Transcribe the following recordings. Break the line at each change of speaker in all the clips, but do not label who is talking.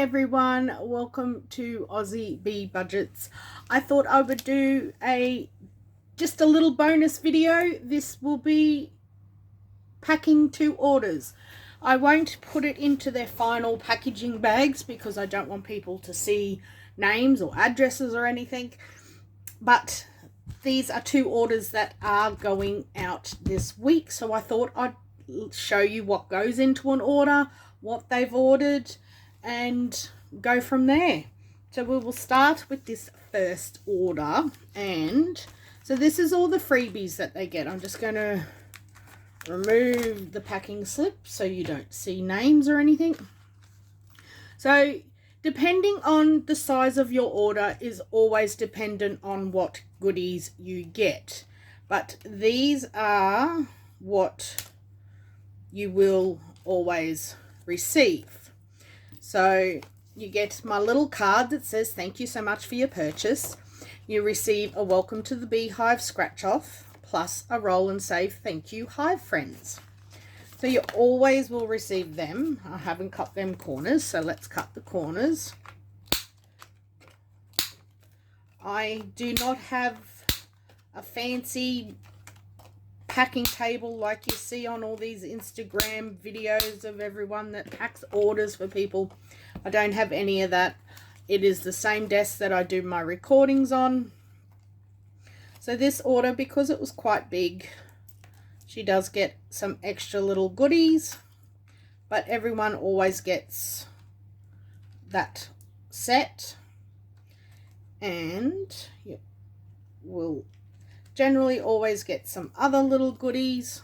everyone, welcome to Aussie Bee Budgets. I thought I would do just a little bonus video. This will be packing 2 orders. I won't put it into their final packaging bags because I don't want people to see names or addresses or anything, but these are 2 orders that are going out this week, so I thought I'd show you what goes into an order, what they've ordered, and go from there. So we will start with this first order, and so this is all the freebies that they get. I'm just going to remove the packing slip so you don't see names or anything. So depending on the size of your order is always dependent on what goodies you get, but these are what you will always receive. So you get my little card that says thank you so much for your purchase. You receive a welcome to the beehive scratch off plus a roll and save thank you hive friends. So you always will receive them. I haven't cut them corners, so let's cut the corners. I do not have a fancy packing table like you see on all these Instagram videos of everyone that packs orders for people. I don't have any of that. It is the same desk that I do my recordings on. So this order, because it was quite big, she does get some extra little goodies, but everyone always gets that set, and you will generally always get some other little goodies,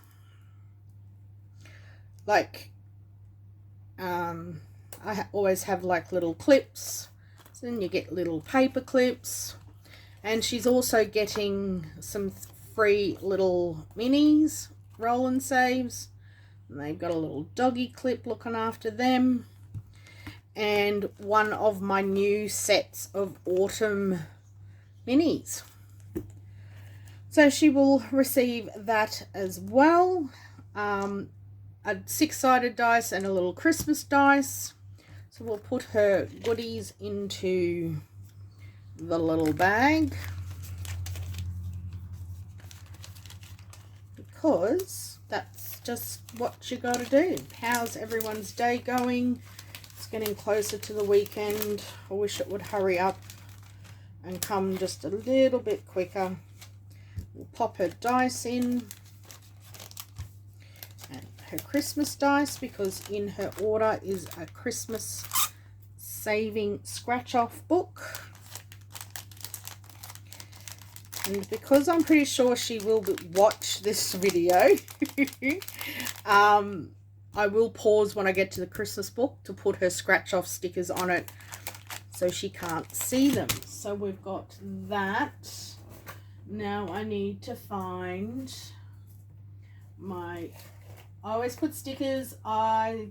like I always have like little clips, so then you get little paper clips, and she's also getting some free little minis, roll and saves, and they've got a little doggy clip looking after them, and one of my new sets of autumn minis. So she will receive that as well. A 6-sided dice and a little Christmas dice. So we'll put her goodies into the little bag, because that's just what you got to do. How's everyone's day going? It's getting closer to the weekend. I wish it would hurry up and come just a little bit quicker. We'll pop her dice in, and her Christmas dice, because in her order is a Christmas saving scratch off book. And because I'm pretty sure she will watch this video, I will pause when I get to the Christmas book to put her scratch off stickers on it so she can't see them. So we've got that. Now I need to find I always put stickers. I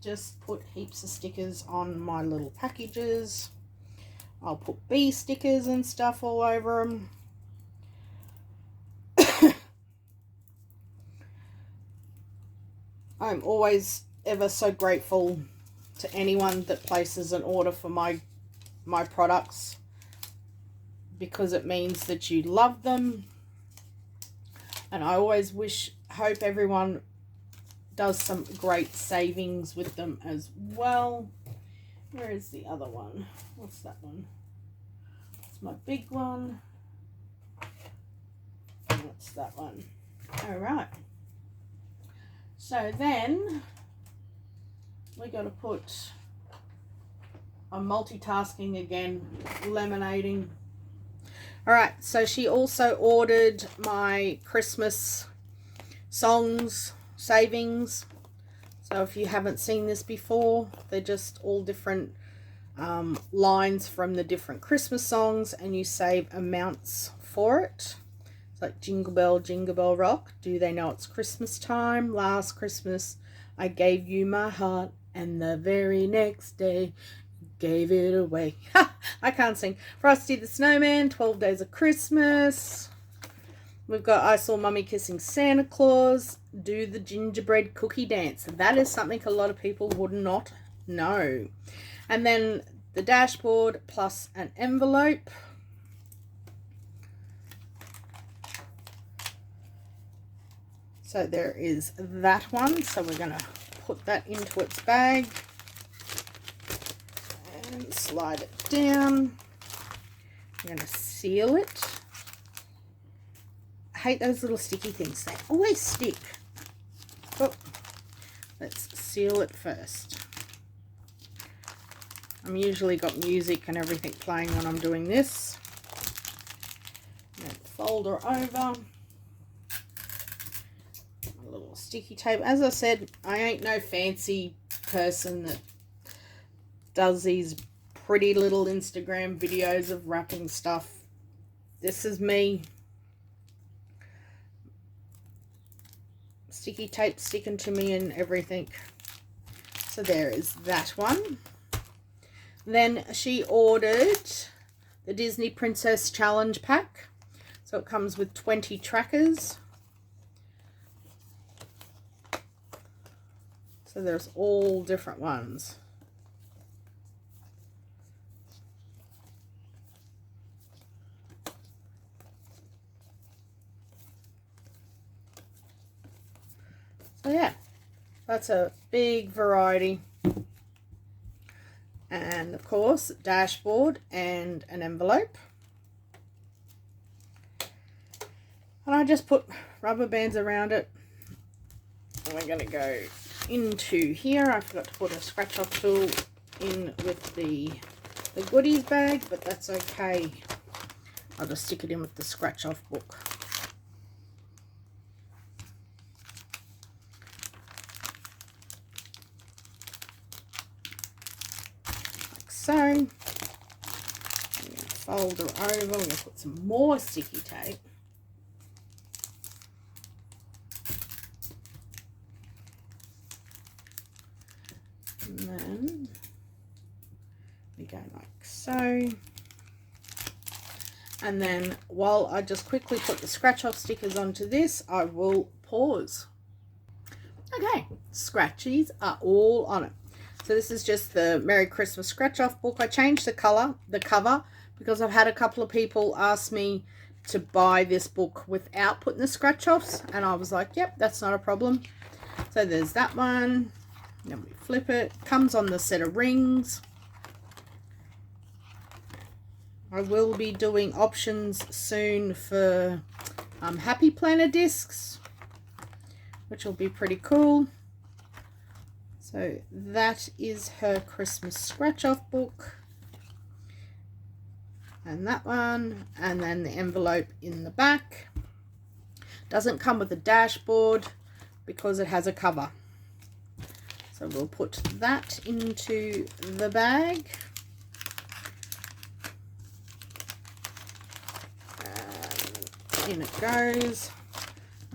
just put heaps of stickers on my little packages. I'll put bee stickers and stuff all over them. I'm always ever so grateful to anyone that places an order for my products, because it means that you love them, and I always hope everyone does some great savings with them as well. Where is the other one? What's that one? It's my big one. And what's that one? All right. So then we got to put, I'm multitasking again, laminating. All right, so she also ordered my Christmas songs savings. So if you haven't seen this before, they're just all different lines from the different Christmas songs, and you save amounts for it. It's like Jingle Bell Rock. Do they know it's Christmas time? Last Christmas I gave you my heart, and the very next day gave it away. I can't sing. Frosty the Snowman, 12 Days of Christmas. We've got I Saw Mummy Kissing Santa Claus, Do the Gingerbread Cookie Dance. That is something a lot of people would not No. And then the dashboard plus an envelope. So there is that one. So we're going to put that into its bag and slide it down. I'm going to seal it. I hate those little sticky things. They always stick. Oh, let's seal it first. I'm usually got music and everything playing when I'm doing this. And fold her over. A little sticky tape. As I said, I ain't no fancy person that does these pretty little Instagram videos of wrapping stuff. This is me. Sticky tape sticking to me and everything. So there is that one. Then she ordered the Disney Princess Challenge Pack. So it comes with 20 trackers. So there's all different ones. So yeah, that's a big variety. And of course, dashboard and an envelope. And I just put rubber bands around it. And we're going to go into here. I forgot to put a scratch off tool in with the goodies bag, but that's okay. I'll just stick it in with the scratch off book. So, I'm going to fold her over. We're going to put some more sticky tape. And then we go like so. And then while I just quickly put the scratch off stickers onto this, I will pause. Okay, scratchies are all on it. So this is just the Merry Christmas scratch off book. I changed the cover, because I've had a couple of people ask me to buy this book without putting the scratch offs, and I was like, yep, that's not a problem. So there's that one. Then we flip it. Comes on the set of rings. I will be doing options soon for Happy Planner discs, which will be pretty cool. So that is her Christmas scratch off book. And that one. And then the envelope in the back. Doesn't come with a dashboard because it has a cover. So we'll put that into the bag. And in it goes.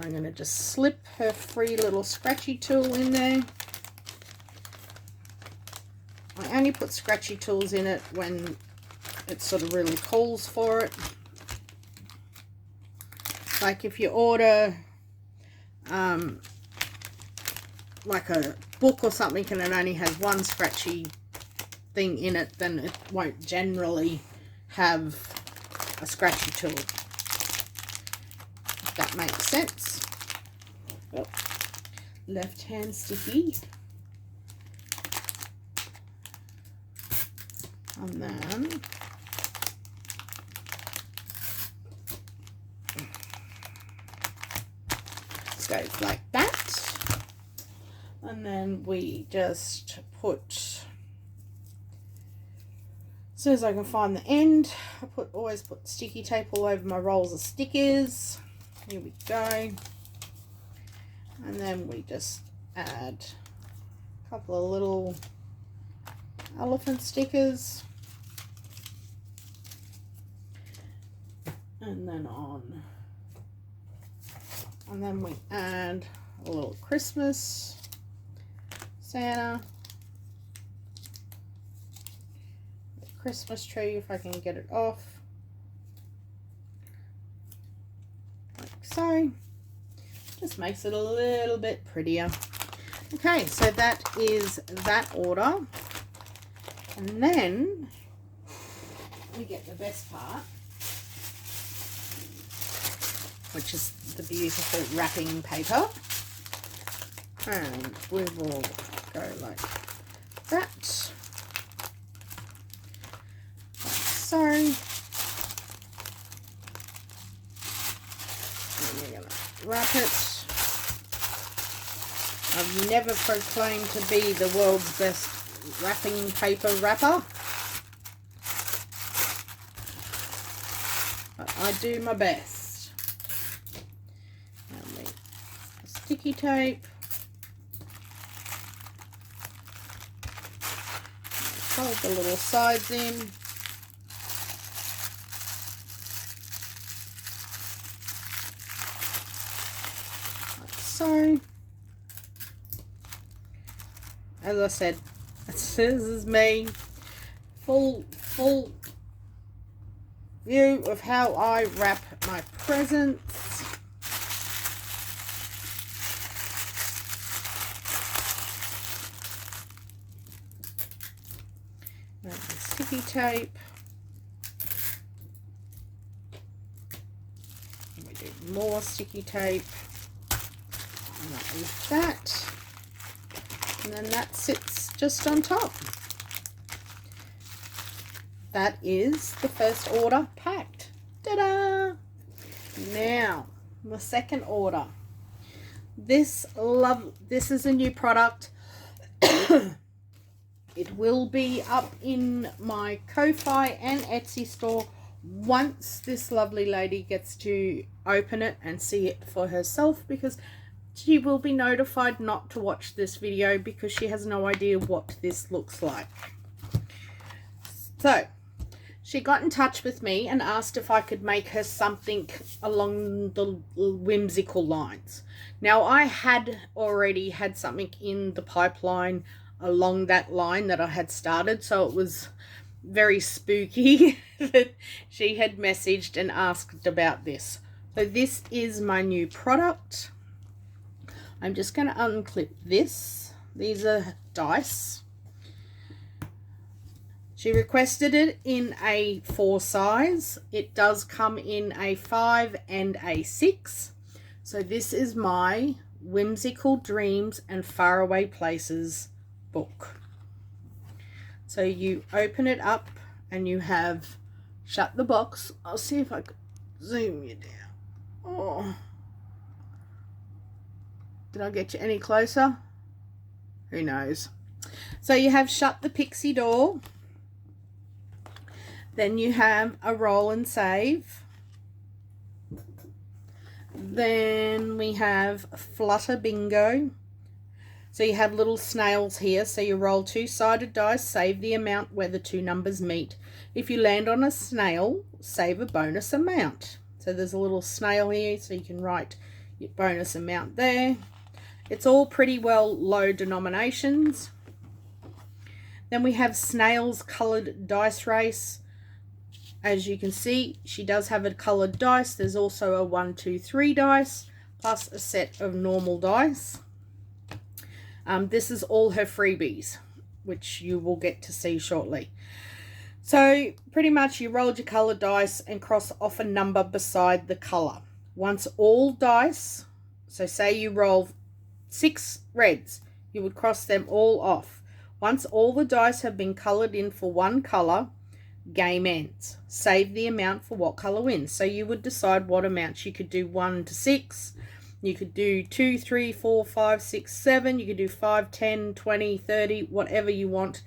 I'm going to just slip her free little scratchy tool in there. I only put scratchy tools in it when it sort of really calls for it. Like if you order like a book or something and it only has one scratchy thing in it, then it won't generally have a scratchy tool. If that makes sense. Oh, left hand sticky. And then it goes like that. And then we just put, as soon as I can find the end, I always put sticky tape all over my rolls of stickers. Here we go. And then we just add a couple of little elephant stickers. And then on. And then we add a little Christmas Santa. The Christmas tree, if I can get it off. Like so. Just makes it a little bit prettier. Okay, so that is that order. And then we get the best part, which is the beautiful wrapping paper. And we will go like that. Like so. And we're going to wrap it. I've never proclaimed to be the world's best wrapping paper wrapper, but I do my best. And sticky tape. Fold the little sides in. Like so. As I said, this is me, full view of how I wrap my presents. And the sticky tape. And we do more sticky tape. Like that. And then that sits just on top. That is the first order packed. Ta-da! Now, the second order. This is a new product. It will be up in my Ko-Fi and Etsy store once this lovely lady gets to open it and see it for herself, because she will be notified not to watch this video because she has no idea what this looks like. So, she got in touch with me and asked if I could make her something along the whimsical lines. Now, I had already had something in the pipeline along that line that I had started, so it was very spooky that she had messaged and asked about this. So this is my new product. I'm just going to unclip this. These are dice. She requested it in a 4 size. It does come in a 5 and a 6. So this is my Whimsical Dreams and Faraway Places book. So you open it up and you have shut the box. I'll see if I can zoom you down. Oh. Did I get you any closer? Who knows? So you have shut the pixie door. Then you have a roll and save. Then we have Flutter Bingo. So you have little snails here. So you roll 2-sided dice, save the amount where the 2 numbers meet. If you land on a snail, save a bonus amount. So there's a little snail here, so you can write your bonus amount there. It's all pretty well low denominations. Then we have Snail's Coloured Dice Race. As you can see, she does have a coloured dice. There's also a 1, 2, 3 dice, plus a set of normal dice. This is all her freebies, which you will get to see shortly. So pretty much you rolled your coloured dice and cross off a number beside the colour. Once all dice, so say you roll 6 reds, you would cross them all off. Once all the dice have been coloured in for one colour, game ends. Save the amount for what colour wins. So you would decide what amounts. You could do 1 to 6. You could do 2, 3, 4, 5, 6, 7. You could do 5, 10, 20, 30, whatever you want.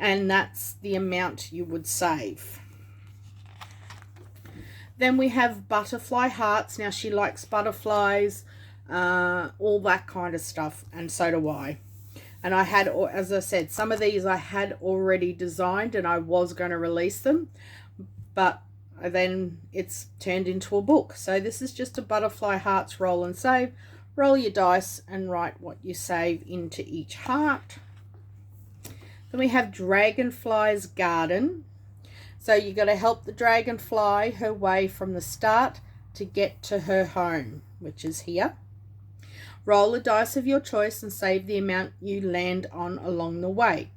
And that's the amount you would save. Then we have butterfly hearts. Now she likes butterflies, all that kind of stuff, and so do I. And I had, as I said, some of these I had already designed and I was going to release them, but then it's turned into a book. So this is just a butterfly hearts roll and save. Roll your dice and write what you save into each heart. Then we have Dragonfly's Garden. So you got to help the dragonfly her way from the start to get to her home, which is here. Roll a dice of your choice and save the amount you land on along the way.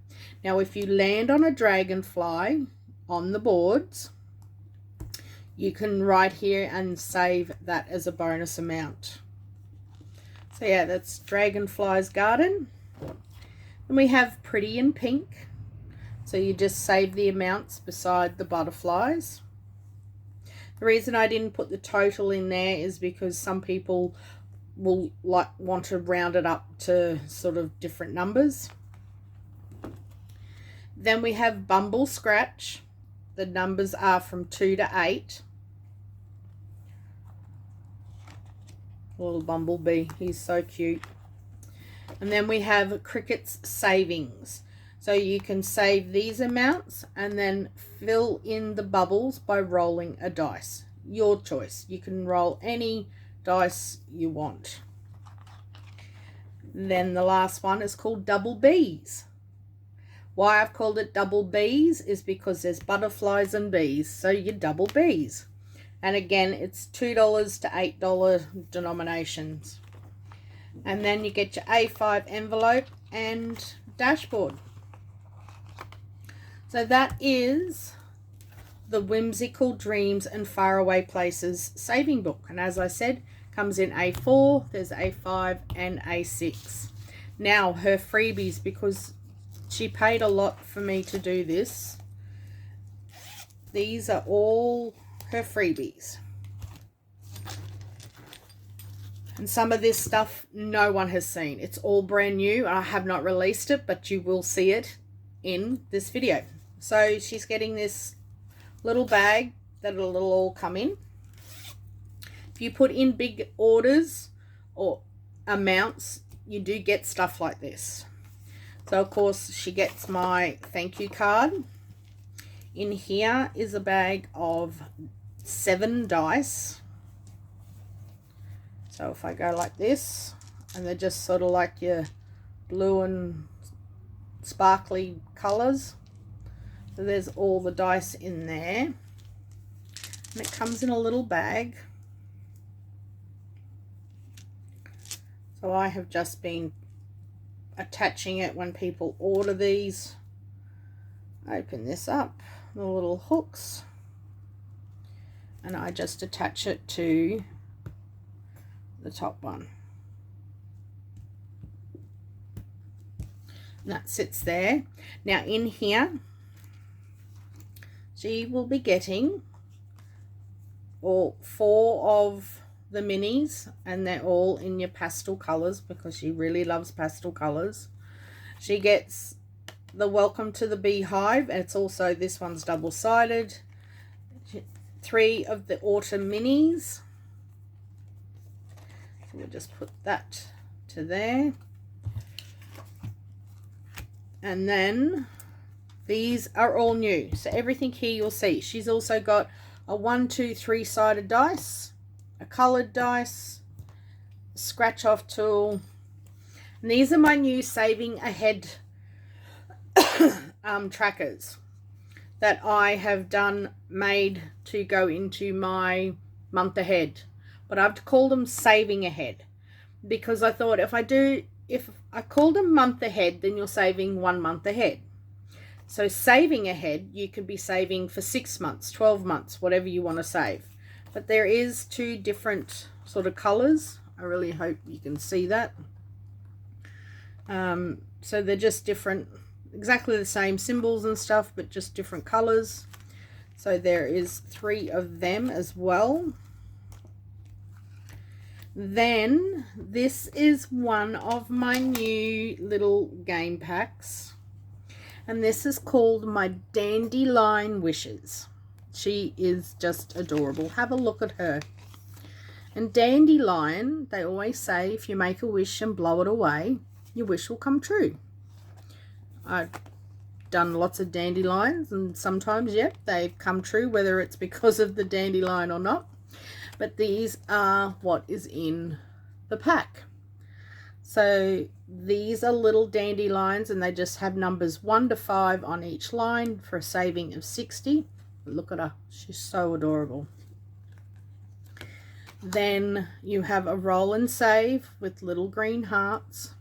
Now, if you land on a dragonfly on the boards, you can write here and save that as a bonus amount. So yeah, that's Dragonfly's Garden. And we have Pretty in Pink. So you just save the amounts beside the butterflies. The reason I didn't put the total in there is because some people will want to round it up to sort of different numbers. Then we have Bumble Scratch. The numbers are from 2 to 8. Little bumblebee, he's so cute. And then we have Cricket's Savings. So you can save these amounts and then fill in the bubbles by rolling a dice. Your choice. You can roll any dice you want. Then the last one is called Double Bees. Why I've called it Double Bees is because there's butterflies and bees, so you double bees. And again, it's $2 to $8 denominations. And then you get your A5 envelope and dashboard. So that is the Whimsical Dreams and Faraway Places saving book. And as I said, comes in A4, there's A5 and A6. Now her freebies, because she paid a lot for me to do this, these are all her freebies. And some of this stuff no one has seen. It's all brand new. I have not released it, but you will see it in this video. So she's getting this little bag that it'll all come in. If you put in big orders or amounts, you do get stuff like this. So of course she gets my thank you card. In here is a bag of 7 dice. So if I go like this, and they're just sort of like your blue and sparkly colors. So there's all the dice in there. And it comes in a little bag. So I have just been attaching it when people order these. Open this up, the little hooks, and I just attach it to the top one. And that sits there. Now in here, she will be getting all 4 of the minis, and they're all in your pastel colors because she really loves pastel colors. She gets the Welcome to the Beehive, and it's also, this one's double-sided. 3 of the Autumn minis. So we'll just put that to there. And then these are all new. So everything here you'll see. She's also got a 1, 2, 3-sided dice, a colored dice, a scratch off tool. And these are my new saving ahead trackers that I have made to go into my month ahead. But I've called them saving ahead because I thought if I call them month ahead, then you're saving 1 month ahead. So saving ahead, you could be saving for 6 months, 12 months, whatever you want to save. But there is 2 different sort of colors. I really hope you can see that. So they're just different, exactly the same symbols and stuff, but just different colors. So there is 3 of them as well. Then this is one of my new little game packs. And this is called my Dandelion Wishes. She is just adorable. Have a look at her. And Dandelion, they always say if you make a wish and blow it away, your wish will come true. I've done lots of dandelions, and sometimes, yep, they've come true, whether it's because of the dandelion or not. But these are what is in the pack. So these are little dandelions, and they just have numbers 1 to 5 on each line for a saving of 60. Look at her, she's so adorable. Then you have a roll and save with little green hearts.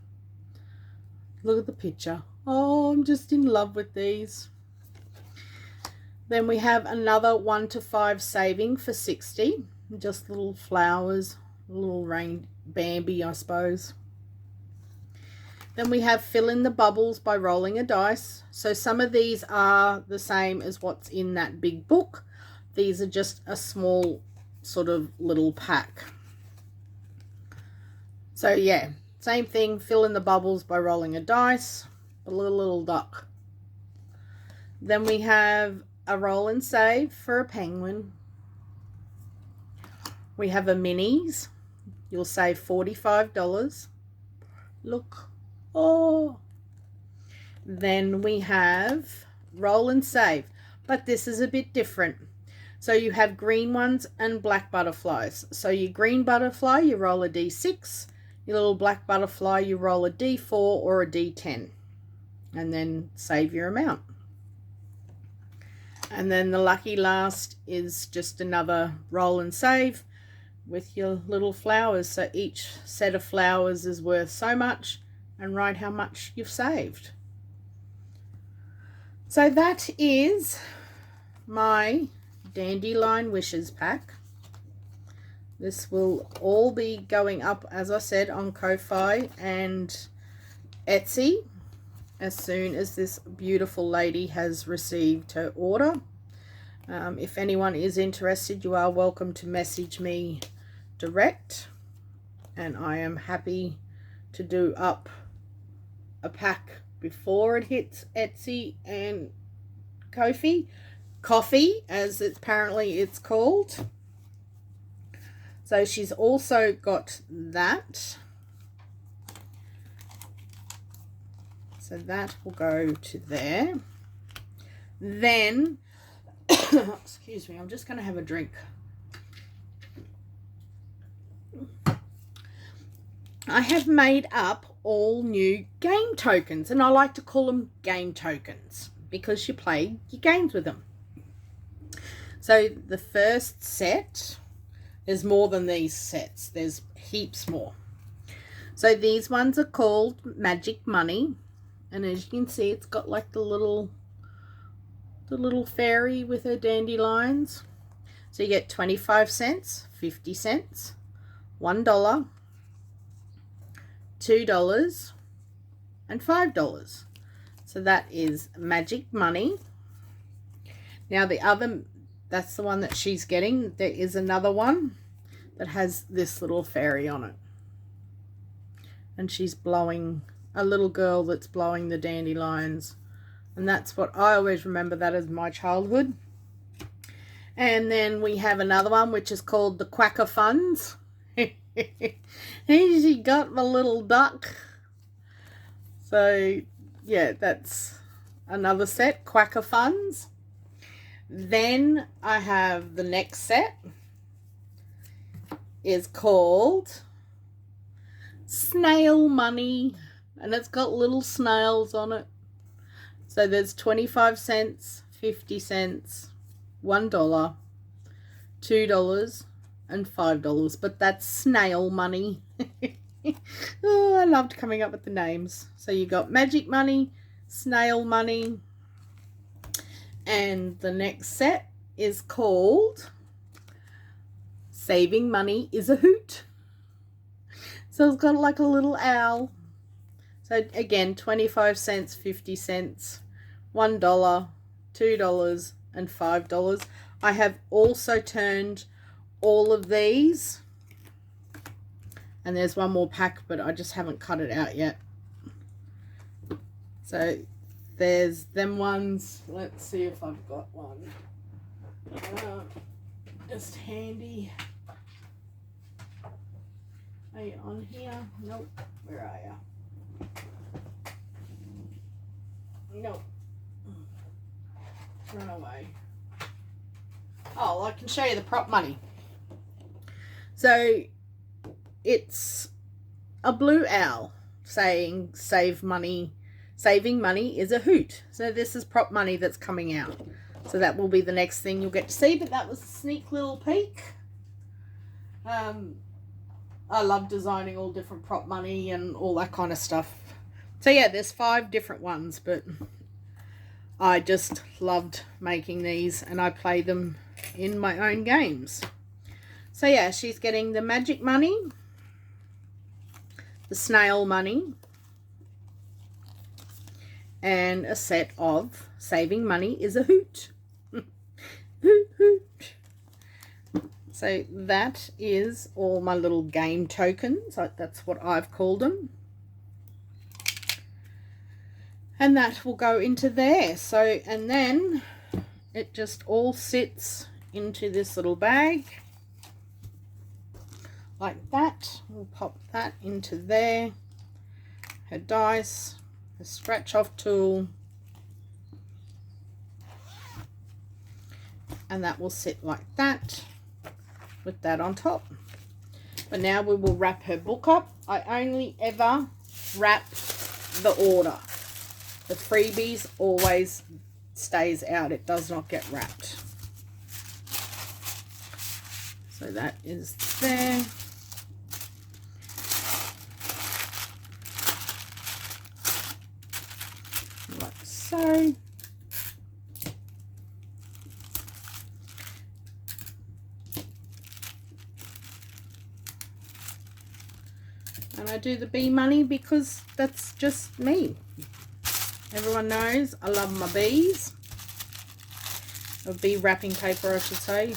Look at the picture. Oh, I'm just in love with these. Then we have another 1 to 5 saving for 60. Just little flowers, little rain Bambi, I suppose. Then we have fill in the bubbles by rolling a dice. So some of these are the same as what's in that big book. These are just a small sort of little pack. So yeah, same thing, fill in the bubbles by rolling a dice. A little duck. Then we have a roll and save for a penguin. We have a minis. You'll save $45. Look. Oh. Then we have roll and save, but this is a bit different. So you have green ones and black butterflies. So your green butterfly, you roll a D6. Your little black butterfly, you roll a D4 or a D10. And then save your amount. And then the lucky last is just another roll and save with your little flowers. So each set of flowers is worth so much, and write how much you've saved. So that is my Dandelion Wishes pack. This will all be going up, as I said, on Ko-Fi and Etsy as soon as this beautiful lady has received her order. If anyone is interested, you are welcome to message me direct, and I am happy to do up a pack before it hits Etsy and Coffee, as apparently it's called. So she's also got that. So that will go to there. Then, excuse me, I'm just going to have a drink. I have made up all new game tokens, and I like to call them game tokens because you play your games with them. So the first set, there's more than these sets, there's heaps more. So these ones are called Magic Money, and as you can see, it's got like the little fairy with her dandelions. So you get 25 cents, 50 cents, $1, $2, and $5. So that is Magic Money. Now the other, that's the one that she's getting. There is another one that has this little fairy on it, and she's blowing, a little girl that's blowing the dandelions, and that's what I always remember that as my childhood. And then we have another one which is called the Quacker Funds. She got my little duck. So yeah, that's another set, Quacker Funds. Then I have the next set is called Snail Money, and it's got little snails on it. So there's 25 cents, 50 cents, $1, $2, and $5, but that's snail money. Oh, I loved coming up with the names. So you got Magic Money, Snail Money, and the next set is called Saving Money is a Hoot. So it's got like a little owl. So again, 25 cents, 50 cents, $1, $2, and $5. I have also turned all of these, and there's one more pack, but I just haven't cut it out yet. So there's them ones. Let's see if I've got one just handy. Are you on here? Nope. Where are you? Nope. Run away. Oh, I can show you the prop money. So it's a blue owl saying saving money is a hoot. So this is prop money that's coming out. So that will be the next thing you'll get to see, but that was a sneak little peek. I love designing all different prop money and all that kind of stuff. So yeah, there's 5 different ones, but I just loved making these and I play them in my own games. So yeah, she's getting the magic money, the snail money, and a set of saving money is a hoot. Hoot, hoot. So that is all my little game tokens. That's what I've called them. And that will go into there. So, and then it just all sits into this little bag like that. We'll pop that into there. Her dice, her scratch off tool, and that will sit like that with that on top. But now we will wrap her book up. I only ever wrap the order. The freebies always stays out. It does not get wrapped. So that is there. Like so. And I do the bee money because that's just me. Everyone knows I love my bees. Or bee wrapping paper, I should say.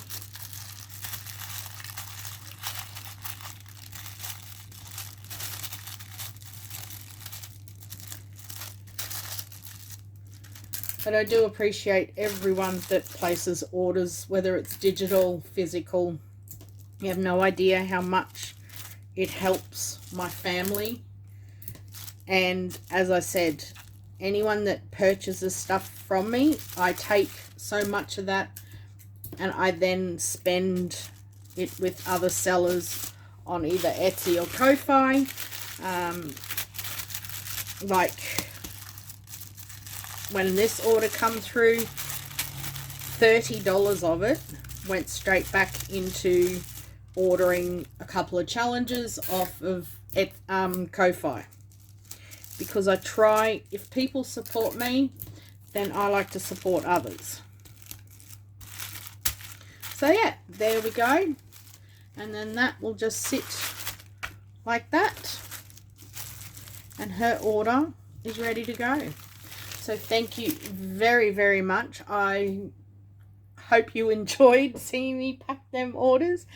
But I do appreciate everyone that places orders, whether it's digital, physical. You have no idea how much it helps my family. And as I said, anyone that purchases stuff from me, I take so much of that and I then spend it with other sellers on either Etsy or Ko-Fi. Like when this order come through, $30 of it went straight back into ordering a couple of challenges off of Ko-Fi. Because I try, if people support me, then I like to support others. So yeah, there we go. And then that will just sit like that. And her order is ready to go. So thank you very, very much. I hope you enjoyed seeing me pack them orders.